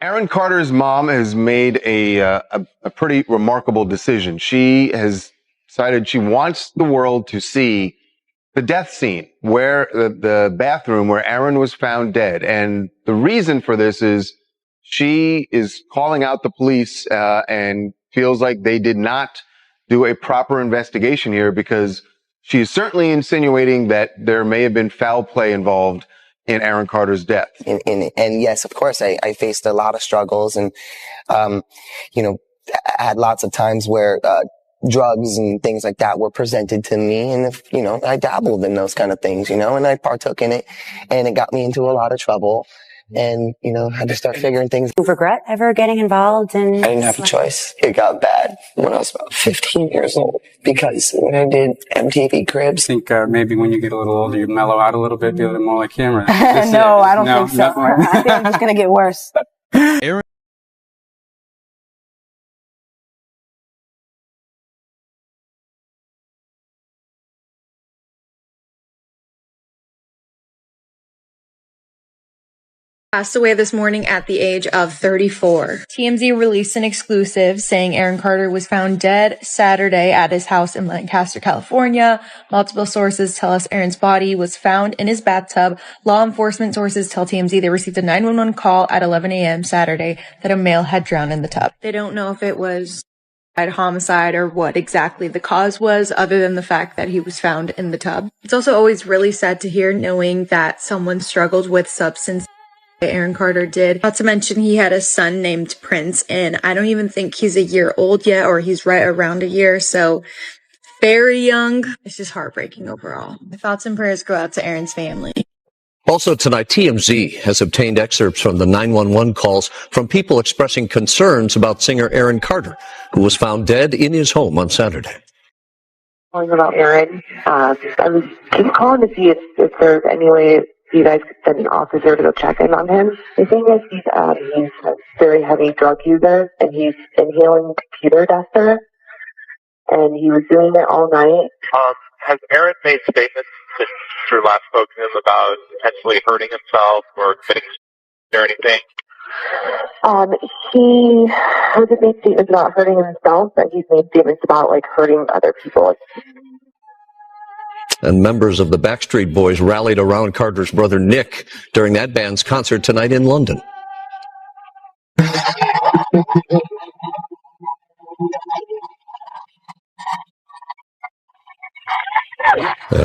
Aaron Carter's mom has made a pretty remarkable decision. She has decided she wants the world to see the death scene, where the bathroom where Aaron was found dead. And the reason for this is she is calling out the police and feels like they did not do a proper investigation here, because she is certainly insinuating that there may have been foul play involved in Aaron Carter's death. And yes, of course, I faced a lot of struggles, and, you know, I had lots of times where, drugs and things like that were presented to me. And if, you know, I dabbled in those kind of things, you know, and I partook in it, and it got me into a lot of trouble. And, you know, I had to start figuring things. Do you regret ever getting involved in? I didn't have a choice. It got bad when I was about 15 years old, because when I did MTV Cribs. I think maybe when you get a little older, you mellow out a little bit, be a little more like him. Right? No, I don't think so. I think I'm just going to get worse. Aaron passed away this morning at the age of 34. TMZ released an exclusive saying Aaron Carter was found dead Saturday at his house in Lancaster, California. Multiple sources tell us Aaron's body was found in his bathtub. Law enforcement sources tell TMZ they received a 911 call at 11 a.m. Saturday that a male had drowned in the tub. They don't know if it was homicide or what exactly the cause was, other than the fact that he was found in the tub. It's also always really sad to hear, knowing that someone struggled with substance. Aaron Carter did. Not to mention he had a son named Prince, and I don't even think he's a year old yet, or he's right around a year, so very young. It's just heartbreaking overall. My thoughts and prayers go out to Aaron's family. Also tonight, TMZ has obtained excerpts from the 911 calls from people expressing concerns about singer Aaron Carter, who was found dead in his home on Saturday. Calling about Aaron. I was just calling to see if there's any way you guys could send an officer to go check in on him. The thing is, he's a very heavy drug user, and he's inhaling computer duster, and he was doing it all night. Has Aaron made statements since you last spoke to him about potentially hurting himself or committing or anything? He hasn't made statements about hurting himself, but he's made statements about, like, hurting other people. And members of the Backstreet Boys rallied around Carter's brother Nick during that band's concert tonight in London.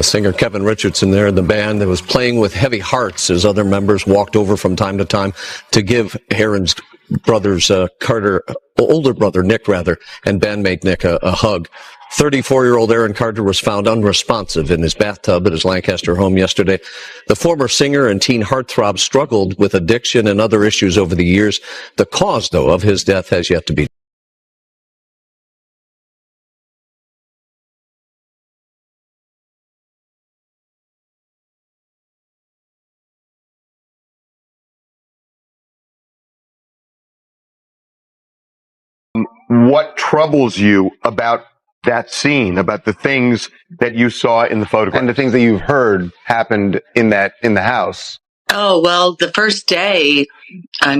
Singer Kevin Richardson there in the band that was playing with heavy hearts as other members walked over from time to time to give Aaron's brother's older brother Nick and bandmate Nick a hug. 34-year-old Aaron Carter was found unresponsive in his bathtub at his Lancaster home yesterday. The former singer and teen heartthrob struggled with addiction and other issues over the years. The cause, though, of his death has yet to be what troubles you about that scene, about the things that you saw in the photograph and the things that you've heard happened in the house? Oh, well, the first day, I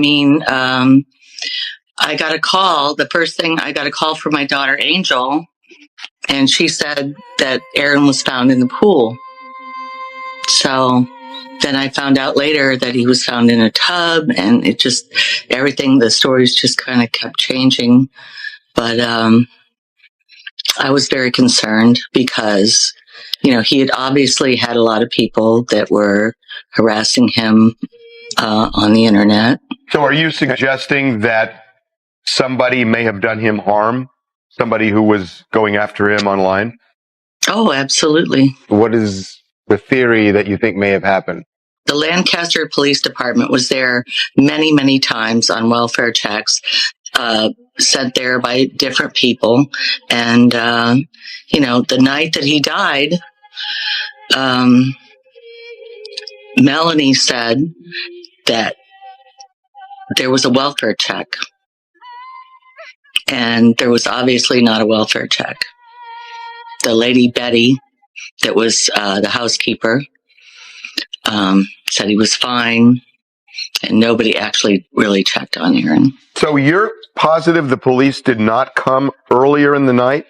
got a call. The first thing, I got a call from my daughter, Angel, and she said that Aaron was found in the pool. So then I found out later that he was found in a tub, and it just, everything, the stories just kind of kept changing. But I was very concerned because, he had obviously had a lot of people that were harassing him on the internet. So are you suggesting that somebody may have done him harm? Somebody who was going after him online? Oh, absolutely. What is the theory that you think may have happened? The Lancaster Police Department was there many, many times on welfare checks, sent there by different people. And, the night that he died, Melanie said that there was a welfare check. And there was obviously not a welfare check. The lady Betty, that was the housekeeper, said he was fine. And nobody actually really checked on Aaron. So you're positive the police did not come earlier in the night?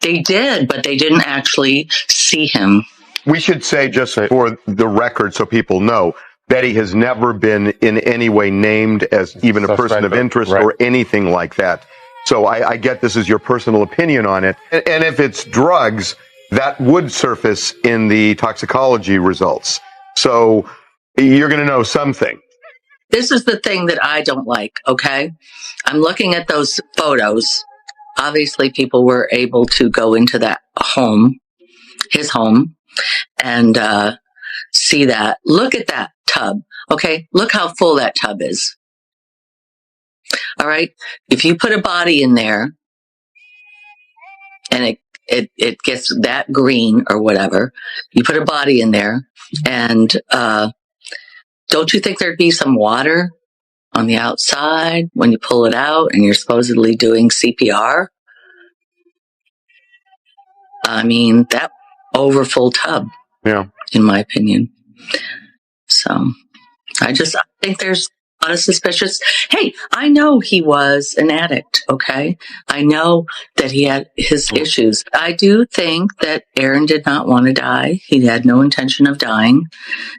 They did, but they didn't actually see him. We should say, just for the record so people know, Betty has never been in any way named as even a person of interest or anything like that. So I get this is your personal opinion on it. And if it's drugs, that would surface in the toxicology results. So you're going to know something. This is the thing that I don't like, okay? I'm looking at those photos. Obviously, people were able to go into that home, his home, and see that. Look at that tub, okay? Look how full that tub is. All right? If you put a body in there and it gets that green or whatever, you put a body in there and don't you think there'd be some water on the outside when you pull it out and you're supposedly doing CPR? I mean, that overfull tub, in my opinion. So I think there's a lot of suspicious. Hey, I know he was an addict, okay? I know that he had his issues. I do think that Aaron did not want to die. He had no intention of dying.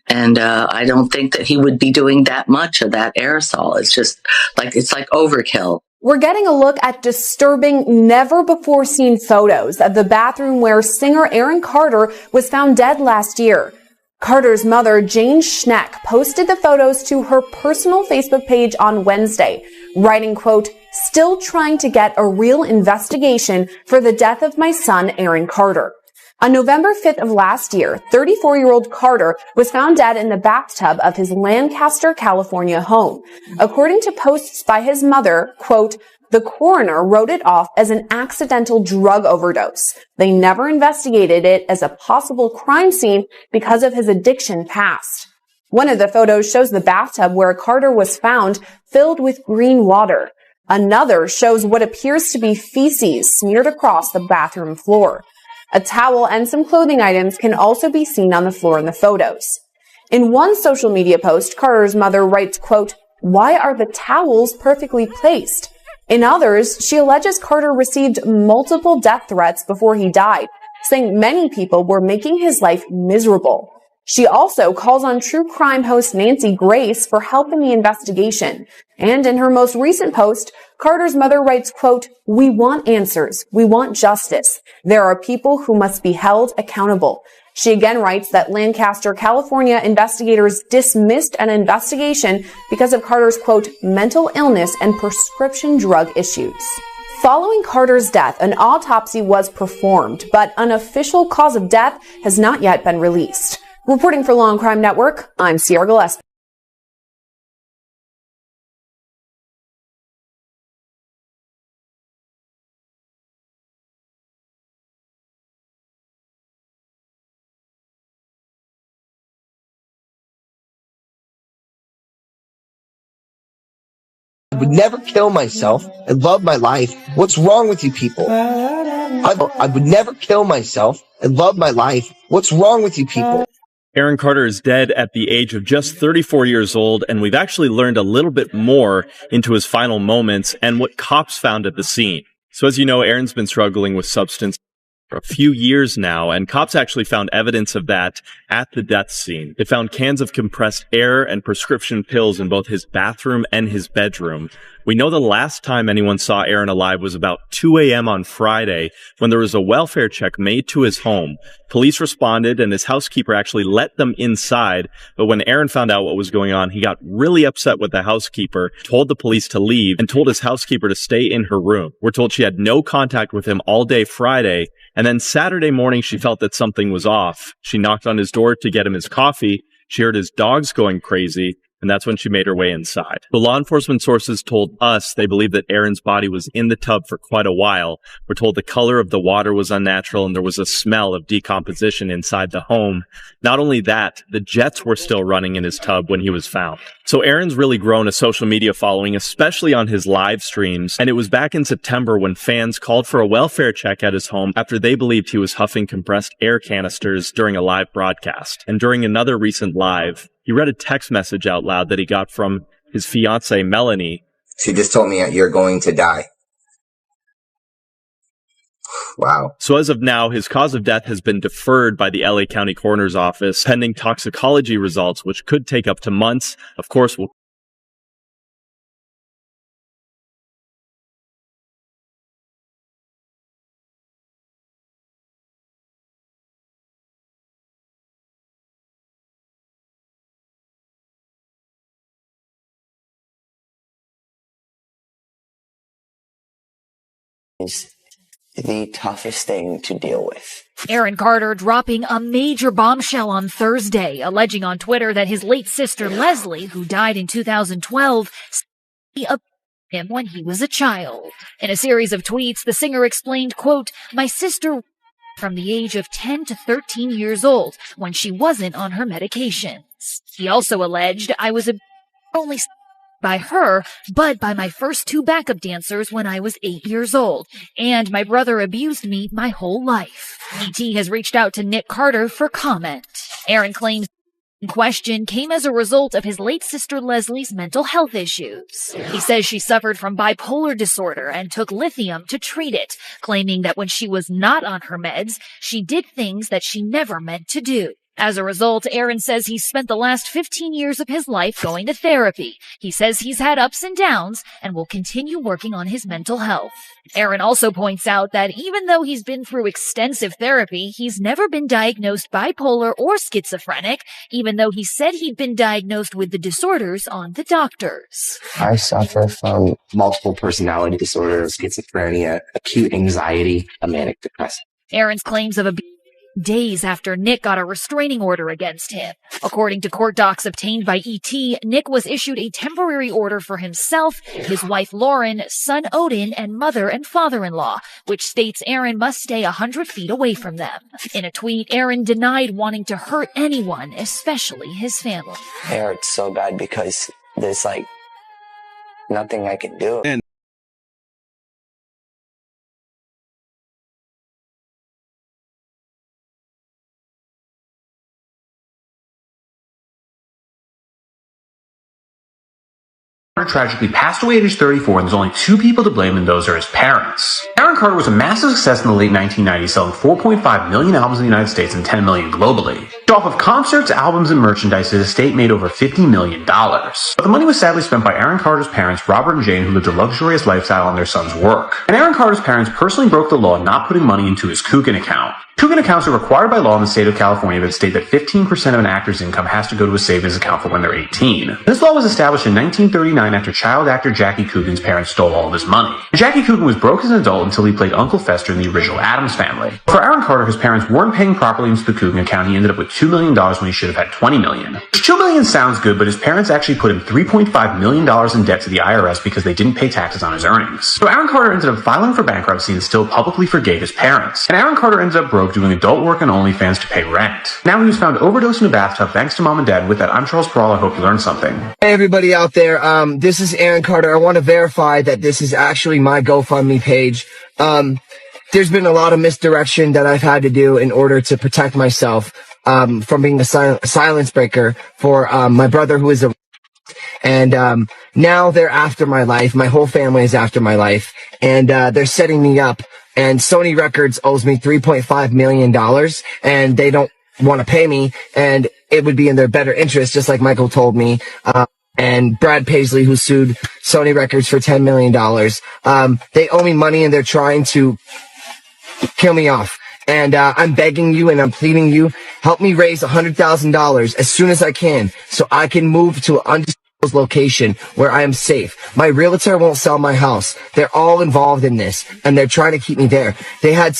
And I don't think that he would be doing that much of that aerosol. It's just it's like overkill. We're getting a look at disturbing, never-before-seen photos of the bathroom where singer Aaron Carter was found dead last year. Carter's mother, Jane Schneck, posted the photos to her personal Facebook page on Wednesday, writing, quote, "Still trying to get a real investigation for the death of my son, Aaron Carter." On November 5th of last year, 34-year-old Carter was found dead in the bathtub of his Lancaster, California home. According to posts by his mother, quote, "The coroner wrote it off as an accidental drug overdose. They never investigated it as a possible crime scene because of his addiction past." One of the photos shows the bathtub where Carter was found filled with green water. Another shows what appears to be feces smeared across the bathroom floor. A towel and some clothing items can also be seen on the floor in the photos. In one social media post, Carter's mother writes, quote, "Why are the towels perfectly placed?" In others, she alleges Carter received multiple death threats before he died, saying many people were making his life miserable. She also calls on true crime host Nancy Grace for help in the investigation. And in her most recent post, Carter's mother writes, quote, "We want answers. We want justice. There are people who must be held accountable." She again writes that Lancaster, California investigators dismissed an investigation because of Carter's, quote, "mental illness and prescription drug issues." Following Carter's death, an autopsy was performed, but an official cause of death has not yet been released. Reporting for Law and Crime Network, I'm Sierra Gillespie. I would never kill myself. I love my life. What's wrong with you people? I would never kill myself. I love my life. What's wrong with you people? Aaron Carter is dead at the age of just 34 years old, and we've actually learned a little bit more into his final moments and what cops found at the scene. So as you know, Aaron's been struggling with substance for a few years now, and cops actually found evidence of that at the death scene. They found cans of compressed air and prescription pills in both his bathroom and his bedroom. We know the last time anyone saw Aaron alive was about 2 a.m. on Friday when there was a welfare check made to his home. Police responded and his housekeeper actually let them inside. But when Aaron found out what was going on, he got really upset with the housekeeper, told the police to leave, and told his housekeeper to stay in her room. We're told she had no contact with him all day Friday. And then Saturday morning, she felt that something was off. She knocked on his door to get him his coffee. She heard his dogs going crazy. And that's when she made her way inside. The law enforcement sources told us they believe that Aaron's body was in the tub for quite a while. We're told the color of the water was unnatural and there was a smell of decomposition inside the home. Not only that, the jets were still running in his tub when he was found. So Aaron's really grown a social media following, especially on his live streams. And it was back in September when fans called for a welfare check at his home after they believed he was huffing compressed air canisters during a live broadcast. And during another recent live, he read a text message out loud that he got from his fiancée, Melanie. She just told me you're going to die. Wow. So as of now, his cause of death has been deferred by the LA County Coroner's Office pending toxicology results, which could take up to months. Of course, we'll the toughest thing to deal with. Aaron Carter dropping a major bombshell on Thursday, alleging on Twitter that his late sister Leslie, who died in 2012, abused him when he was a child. In a series of tweets, the singer explained, quote, "My sister from the age of 10 to 13 years old when she wasn't on her medications." He also alleged, "I was only by her, but by my first two backup dancers when I was 8 years old, and my brother abused me my whole life." ET has reached out to Nick Carter for comment. Aaron claims the question came as a result of his late sister Leslie's mental health issues. He says she suffered from bipolar disorder and took lithium to treat it, claiming that when she was not on her meds, she did things that she never meant to do. As a result, Aaron says he's spent the last 15 years of his life going to therapy. He says he's had ups and downs and will continue working on his mental health. Aaron also points out that even though he's been through extensive therapy, he's never been diagnosed bipolar or schizophrenic, even though he said he'd been diagnosed with the disorders on the doctors. I suffer from multiple personality disorder, schizophrenia, acute anxiety, a manic depressive. Aaron's claims of abuse days after Nick got a restraining order against him. According to court docs obtained by ET, Nick was issued a temporary order for himself, his wife Lauren, son Odin, and mother and father-in-law, which states Aaron must stay 100 feet away from them. In a tweet, Aaron denied wanting to hurt anyone, especially his family. It hurts so bad because there's nothing I can do. Carter tragically passed away at age 34, and there's only two people to blame, and those are his parents. Aaron Carter was a massive success in the late 1990s, selling 4.5 million albums in the United States and 10 million globally. Off of concerts, albums, and merchandise, his estate made over $50 million. But the money was sadly spent by Aaron Carter's parents, Robert and Jane, who lived a luxurious lifestyle on their son's work. And Aaron Carter's parents personally broke the law not putting money into his Coogan account. Coogan accounts are required by law in the state of California that state that 15% of an actor's income has to go to a savings account for when they're 18. This law was established in 1939 after child actor Jackie Coogan's parents stole all of his money. Jackie Coogan was broke as an adult until he played Uncle Fester in the original Addams Family. For Aaron Carter, his parents weren't paying properly into the Coogan account. He ended up with $2 million when he should have had $20 million. $2 million sounds good, but his parents actually put him $3.5 million in debt to the IRS because they didn't pay taxes on his earnings. So Aaron Carter ended up filing for bankruptcy and still publicly forgave his parents. And Aaron Carter ended up broke doing adult work on OnlyFans to pay rent. Now he was found overdosed in a bathtub thanks to mom and dad. And with that, I'm Charles Peral. I hope you learned something. Hey everybody out there, this is Aaron Carter. I want to verify that this is actually my GoFundMe page. There's been a lot of misdirection that I've had to do in order to protect myself from being a silence breaker for my brother who is a and now they're after my life. My whole family is after my life, and they're setting me up. And Sony Records owes me $3.5 million, and they don't want to pay me, and it would be in their better interest, just like Michael told me. And Brad Paisley, who sued Sony Records for $10 million. They owe me money, and they're trying to kill me off. And I'm begging you and I'm pleading you, help me raise $100,000 as soon as I can so I can move to an undisclosed location where I am safe. My realtor won't sell my house. They're all involved in this, and they're trying to keep me there. They had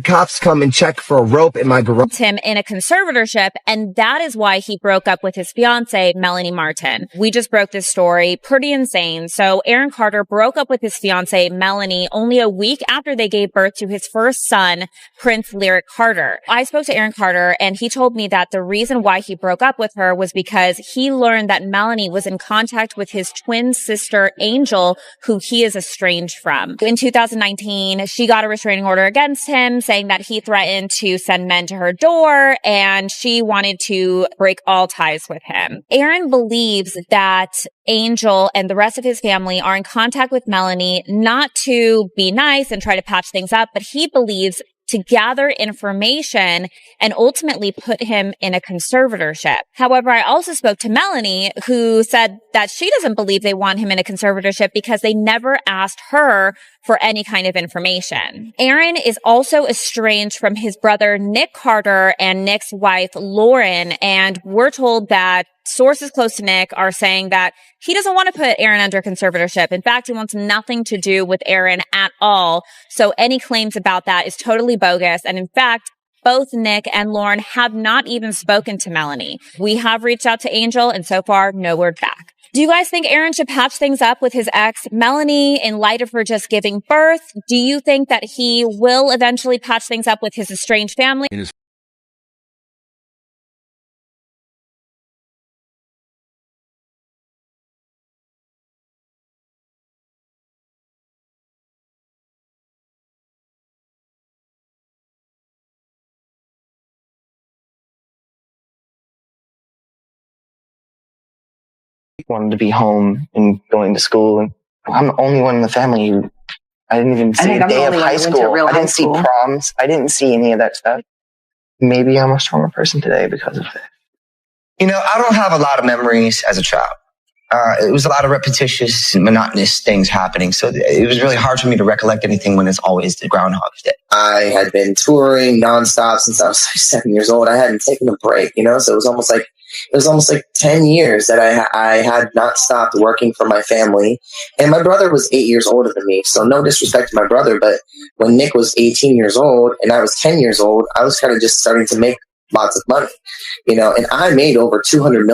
cops come and check for a rope in my garage. Him in a conservatorship, and that is why he broke up with his fiancée, Melanie Martin. We just broke this story. Pretty insane. So Aaron Carter broke up with his fiancée, Melanie, only a week after they gave birth to his first son, Prince Lyric Carter. I spoke to Aaron Carter, and he told me that the reason why he broke up with her was because he learned that Melanie was was in contact with his twin sister, Angel, who he is estranged from. In 2019, she got a restraining order against him, saying that he threatened to send men to her door, and she wanted to break all ties with him. Aaron believes that Angel and the rest of his family are in contact with Melanie, not to be nice and try to patch things up, but he believes to gather information and ultimately put him in a conservatorship. However, I also spoke to Melanie, who said that she doesn't believe they want him in a conservatorship because they never asked her for any kind of information. Aaron is also estranged from his brother, Nick Carter, and Nick's wife, Lauren, and we're told that sources close to Nick are saying that he doesn't want to put Aaron under conservatorship. In fact, he wants nothing to do with Aaron at all. So any claims about that is totally bogus. And in fact, both Nick and Lauren have not even spoken to Melanie. We have reached out to Angel, and so far, no word back. Do you guys think Aaron should patch things up with his ex, Melanie, in light of her just giving birth? Do you think that he will eventually patch things up with his estranged family? Wanted to be home and going to school, and I'm the only one in the family who I didn't even see a day of high school. I didn't see proms. I didn't see any of that stuff. Maybe I'm a stronger person today because of it. You know, I don't have a lot of memories as a child. It was a lot of repetitious and monotonous things happening. So it was really hard for me to recollect anything when it's always the Groundhog's Day. I had been touring nonstop since I was 7 years old. I hadn't taken a break, you know, so it was almost like 10 years that I had not stopped working for my family. And my brother was 8 years older than me. So no disrespect to my brother, but when Nick was 18 years old and I was 10 years old, I was kind of just starting to make lots of money, you know, and I made over $200 million.